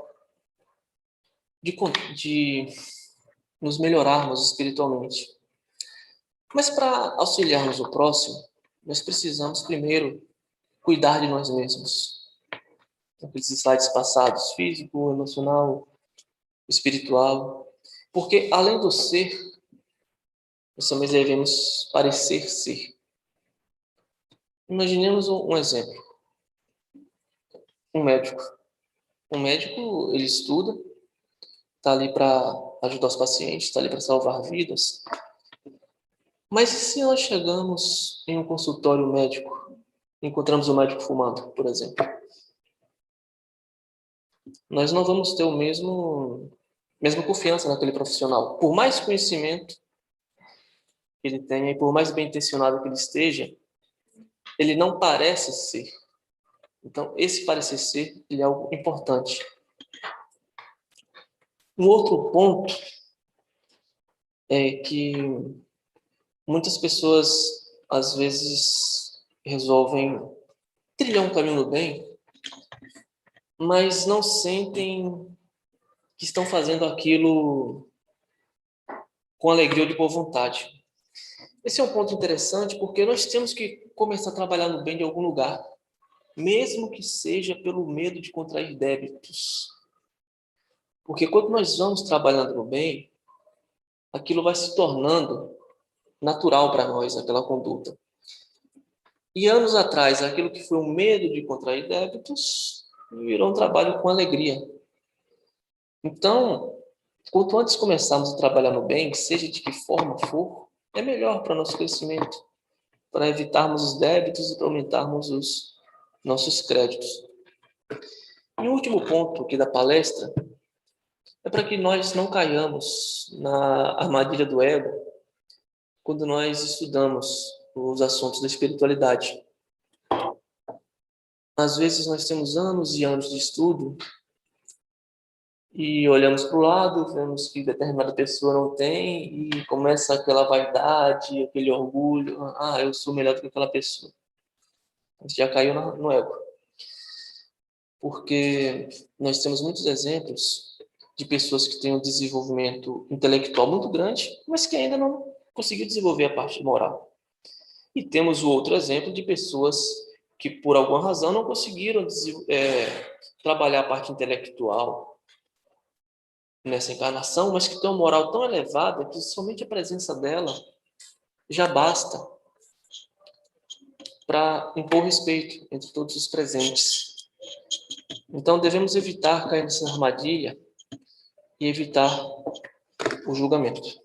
B: de nos melhorarmos espiritualmente. Mas para auxiliarmos o próximo, nós precisamos primeiro cuidar de nós mesmos. Aqueles slides passados, físico, emocional, espiritual. Porque além do ser, nós também devemos parecer ser. Imaginemos um exemplo. Um médico. Um médico, ele estuda, está ali para ajudar os pacientes, está ali para salvar vidas. Mas e se nós chegamos em um consultório médico, encontramos um médico fumando, por exemplo? Nós não vamos ter mesma confiança naquele profissional. Por mais conhecimento que ele tenha e por mais bem intencionado que ele esteja, ele não parece ser. Então, esse parecer ser, ele é algo importante. Um outro ponto é que muitas pessoas, às vezes, resolvem trilhar um caminho do bem, mas não sentem que estão fazendo aquilo com alegria ou de boa vontade. Esse é um ponto interessante, porque nós temos que começar a trabalhar no bem de algum lugar, mesmo que seja pelo medo de contrair débitos. Porque quando nós vamos trabalhando no bem, aquilo vai se tornando natural para nós, aquela conduta. E anos atrás, aquilo que foi um medo de contrair débitos virou um trabalho com alegria. Então, quanto antes começarmos a trabalhar no bem, seja de que forma for, é melhor para nosso crescimento, para evitarmos os débitos e para aumentarmos os nossos créditos. E o último ponto aqui da palestra é para que nós não caiamos na armadilha do ego quando nós estudamos os assuntos da espiritualidade. Às vezes nós temos anos e anos de estudo e olhamos para o lado, vemos que determinada pessoa não tem e começa aquela vaidade, aquele orgulho. Ah, eu sou melhor do que aquela pessoa. A gente já caiu no ego. Porque nós temos muitos exemplos de pessoas que têm um desenvolvimento intelectual muito grande, mas que ainda não conseguiu desenvolver a parte moral. E temos o outro exemplo de pessoas que, por alguma razão, não conseguiram trabalhar a parte intelectual nessa encarnação, mas que tem uma moral tão elevada que somente a presença dela já basta para impor respeito entre todos os presentes. Então, devemos evitar cair nessa armadilha e evitar o julgamento.